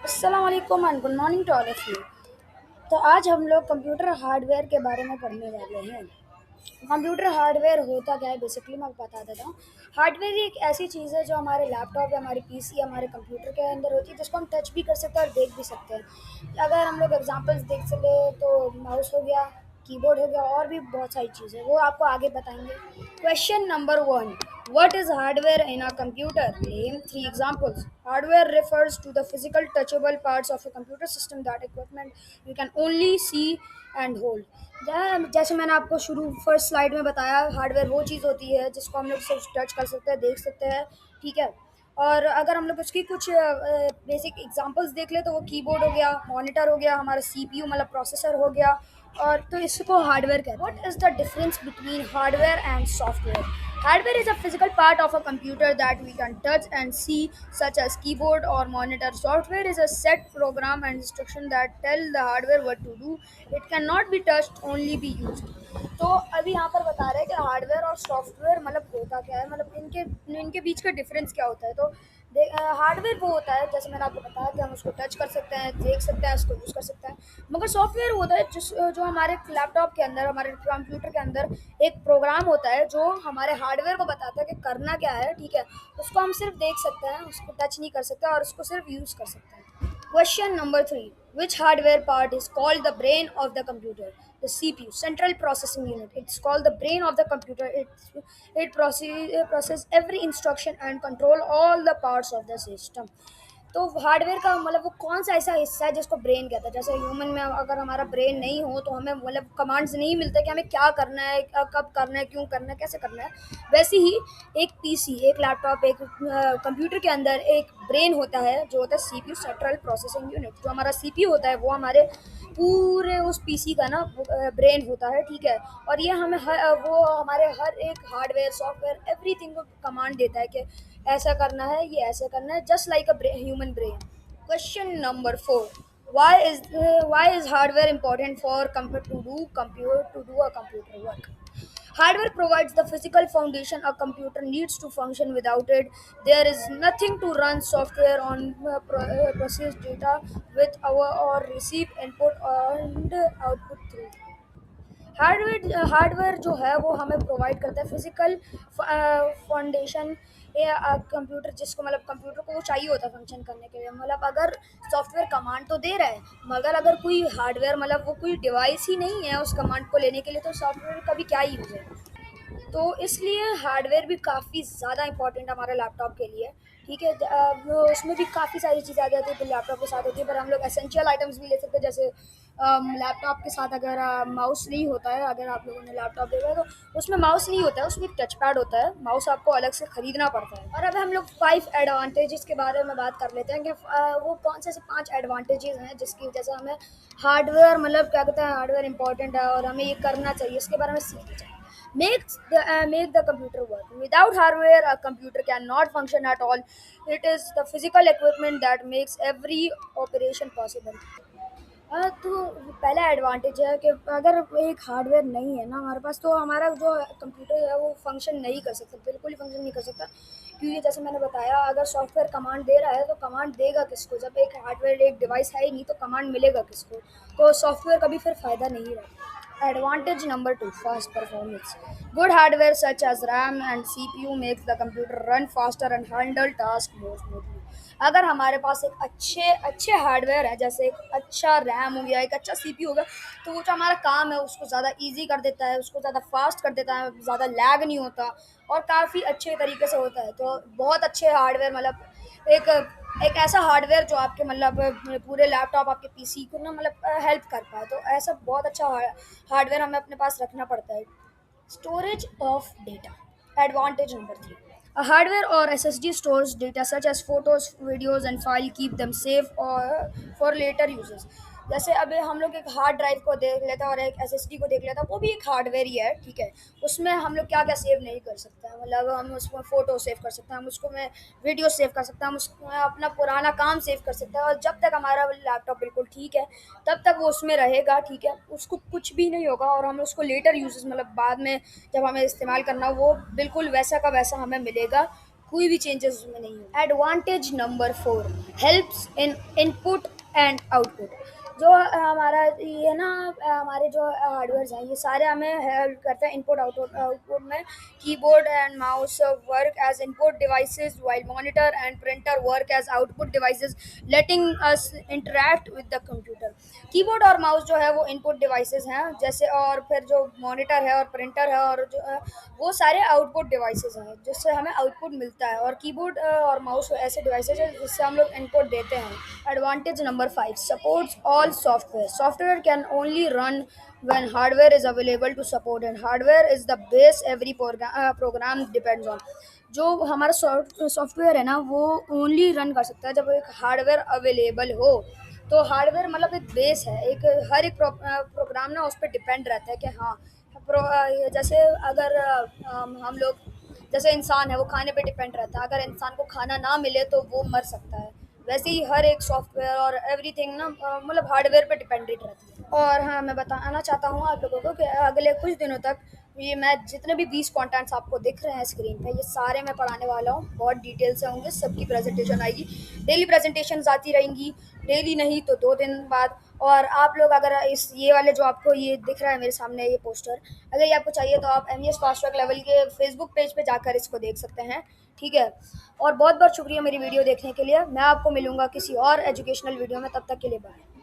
अस्सलाम वालेकुम and good morning to all of you. तो आज हम लोग कंप्यूटर हार्डवेयर के बारे में पढ़ने वाले हैं। कंप्यूटर हार्डवेयर होता क्या है, बेसिकली मैं आपको बता देता हूँ। हार्डवेयर एक ऐसी चीज़ है जो हमारे लैपटॉप या हमारे पीसी हमारे कंप्यूटर के अंदर होती है, जिसको हम टच भी कर सकते हैं और देख भी सकते हैं। अगर हम लोग एग्जांपल्स देख सके तो माउस हो गया, कीबोर्ड हो गया, और भी बहुत सारी चीज़ें वो आपको आगे बताएंगे। Question number 1, what is hardware in a computer? Name three examples. Hardware refers to the physical touchable parts of a computer system, that equipment you can only see and hold. जैसे मैंने आपको शुरू फर्स्ट स्लाइड में बताया, hardware वो चीज़ होती है जिसको हम लोग सिर्फ टच कर सकते हैं, देख सकते हैं, ठीक है। और अगर हम लोग उसकी कुछ बेसिक एग्जांपल्स देख ले तो वो कीबोर्ड हो गया, मॉनिटर हो गया, हमारा सीपीयू मतलब प्रोसेसर हो गया, और तो इसको हार्डवेयर कहते हैं। What is the difference between hardware and software? Hardware is a physical part of a computer that we can touch and see, such as keyboard or monitor. Software is a set program and instruction that tell the hardware what to do. It cannot be touched, only be used. तो अभी यहाँ पर बता रहे हैं कि hardware और software मतलब होता क्या है, मतलब इनके इनके बीच का डिफरेंस क्या होता है। तो हार्डवेयर वो होता है, जैसे मैंने आपको बताया, कि हम उसको टच कर सकते हैं, देख सकते हैं, उसको यूज़ कर सकते हैं। मगर सॉफ्टवेयर होता है जो हमारे लैपटॉप के अंदर, हमारे कंप्यूटर के अंदर एक प्रोग्राम होता है जो हमारे हार्डवेयर को बताता है कि करना क्या है, ठीक है। उसको हम सिर्फ देख सकते हैं, उसको टच नहीं कर सकते, और उसको सिर्फ यूज़ कर सकते हैं। Question number 3. Which hardware part is called the brain of the computer? The CPU, Central Processing Unit. It's called the brain of the computer. It process every instruction and control all the parts of the system. तो hardware का मतलब वो कौन सा ऐसा हिस्सा है जिसको ब्रेन कहता है। जैसे ह्यूमन में अगर हमारा ब्रेन नहीं हो तो हमें मतलब कमांड्स नहीं मिलते कि हमें क्या करना है, कब करना है, क्यों करना है, कैसे करना है। वैसे ही एक पीसी, एक लैपटॉप, एक कंप्यूटर के अंदर एक ब्रेन होता है जो होता है सीपीयू, सेंट्रल प्रोसेसिंग यूनिट। जो हमारा सीपीयू होता है वो हमारे पूरे उस पीसी का ना ब्रेन होता है, ठीक है। और ये वो हमारे हर एक हार्डवेयर, सॉफ्टवेयर, एवरीथिंग को कमांड देता है कि ऐसा करना है, ये ऐसे करना है, just like a human brain. Question number 4, why is hardware important for computer to do a computer work? Hardware provides the physical foundation a computer needs to function. Without it, there is nothing to run software on, process data with our or receive input and output through. Hardware जो है वो हमें provide करता है physical foundation या computer, जिसको मतलब computer को वो चाहिए होता है फंक्शन करने के लिए। मतलब अगर सॉफ्टवेयर कमांड तो दे रहा है, मगर अगर कोई हार्डवेयर मतलब वो कोई डिवाइस ही नहीं है उस कमांड को लेने के लिए, तो सॉफ्टवेयर का भी क्या यूज़ है। तो इसलिए हार्डवेयर भी काफ़ी ज़्यादा इंपॉर्टेंट है हमारे लैपटॉप के लिए, ठीक है। उसमें भी काफ़ी सारी चीज़ें आ जाती है जो लैपटॉप के साथ होती है, पर हम लोग एसेंशियल आइटम्स भी ले सकते हैं। जैसे लैपटॉप के साथ अगर माउस नहीं होता है, अगर आप लोगों ने लैपटॉप देखा है तो उसमें माउस नहीं होता है, उसमें एक टच पैड होता है। माउस आपको अलग से ख़रीदना पड़ता है। और अब हम लोग 5 एडवांटेजेस के बारे में बात कर लेते हैं कि वो कौन से 5 एडवांटेजेस हैं जिसकी वजह से हमें हार्डवेयर मतलब क्या कहते हैं, हार्डवेयर इंपॉर्टेंट है और हमें ये करना चाहिए, इसके बारे में सीखना चाहिए। Make the computer work. Without hardware, a computer cannot function at all. It is the physical equipment that makes every operation possible. तो पहला एडवांटेज है कि अगर एक हार्डवेयर नहीं है ना हमारे पास, तो हमारा जो कंप्यूटर है वो फंक्शन नहीं कर सकता, बिल्कुल ही फंक्शन नहीं कर सकता। क्योंकि जैसे मैंने बताया, अगर सॉफ्टवेयर कमांड दे रहा है तो कमांड देगा किसको, जब एक हार्डवेयर, एक डिवाइस है ही नहीं, तो कमांड मिलेगा किसको। तो सॉफ्टवेयर का भी फिर फ़ायदा नहीं रहता। Advantage number 2, fast performance. Good hardware such as RAM and CPU makes the computer run faster and handle tasks more smoothly. अगर हमारे पास एक अच्छे अच्छे हार्डवेयर है, जैसे एक अच्छा रैम हो गया, एक अच्छा सीपीयू हो गया, तो वो जो हमारा काम है उसको ज़्यादा इजी कर देता है, उसको ज़्यादा फास्ट कर देता है, ज़्यादा लैग नहीं होता और काफ़ी अच्छे तरीके से होता है। तो बहुत अच्छे हार्डवेयर मतलब एक एक ऐसा हार्डवेयर जो आपके मतलब पूरे लैपटॉप, आपके पीसी को ना मतलब हेल्प कर पाए, तो ऐसा बहुत अच्छा हार्डवेयर हमें अपने पास रखना पड़ता है। Storage of data. Advantage number 3. A hardware or SSD stores data such as photos, videos, and file, keep them safe or for later uses. जैसे अभी हम लोग एक हार्ड ड्राइव को देख लेते हैं और एक एसएसडी को देख लेते हैं, वो भी एक हार्डवेयर ही है, ठीक है। उसमें हम लोग क्या क्या सेव नहीं कर सकते हैं, मतलब हम उसमें फ़ोटो सेव कर सकते हैं, हम उसको में वीडियो सेव कर सकते हैं, हम उसमें अपना पुराना काम सेव कर सकते हैं। और जब तक हमारा लैपटॉप बिल्कुल ठीक है तब तक वो उसमें रहेगा, ठीक है। उसको कुछ भी नहीं होगा और हम उसको लेटर यूजेस मतलब बाद में जब हमें इस्तेमाल करना, वो बिल्कुल वैसा का वैसा हमें मिलेगा। कोई भी चेंजेस उसमें नहीं है। Advantage number 4, helps in input and output. जो हमारा ये ना हमारे जो हार्डवेयर हैं ये सारे हमें हेल्प करते हैं इनपुट आउटपुट आउटपुट में। Keyboard and mouse work as input devices while monitor and printer work as output devices, letting us interact with the computer. Keyboard और माउस जो है वो इनपुट डिवाइसेस हैं जैसे, और फिर जो मॉनिटर है और प्रिंटर है और जो वो सारे आउटपुट डिवाइसेस हैं जिससे हमें आउटपुट मिलता है। और कीबोर्ड और माउस ऐसे डिवाइसेस हैं जिससे हम लोग इनपुट देते हैं। Advantage number 5, supports all software. Software can only run when hardware is available to support it. Hardware is the base every program depends on. जो हमारा सॉफ्टवेयर है ना वो ओनली रन कर सकता है जब एक हार्डवेयर अवेलेबल हो। तो हार्डवेयर मतलब एक बेस है, एक हर एक प्रोग्राम ना उस पर डिपेंड रहता है कि हाँ जैसे अगर हम लोग जैसे इंसान है वो खाने पे डिपेंड रहता है, अगर इंसान को खाना ना मिले तो वो मर सकता है। वैसे ही हर एक सॉफ्टवेयर और एवरीथिंग ना मतलब हार्डवेयर पे डिपेंडेंट रहती है। और हाँ, मैं बताना चाहता हूँ आप लोगों को कि अगले कुछ दिनों तक ये मैं जितने भी 20 कंटेंट्स आपको दिख रहे हैं स्क्रीन पे ये सारे मैं पढ़ाने वाला हूँ, बहुत डिटेल से होंगे, सबकी प्रेजेंटेशन आएगी। डेली प्रेजेंटेशंस आती रहेंगी, डेली नहीं तो 2 दिन बाद। और आप लोग अगर इस ये वाले जो आपको ये दिख रहा है मेरे सामने ये पोस्टर, अगर ये आपको चाहिए तो आप MES फास्ट ट्रैक लेवल के फेसबुक पेज पे जाकर इसको देख सकते हैं, ठीक है। और बहुत बहुत शुक्रिया मेरी वीडियो देखने के लिए। मैं आपको मिलूंगा किसी और एजुकेशनल वीडियो में, तब तक के लिए बाय।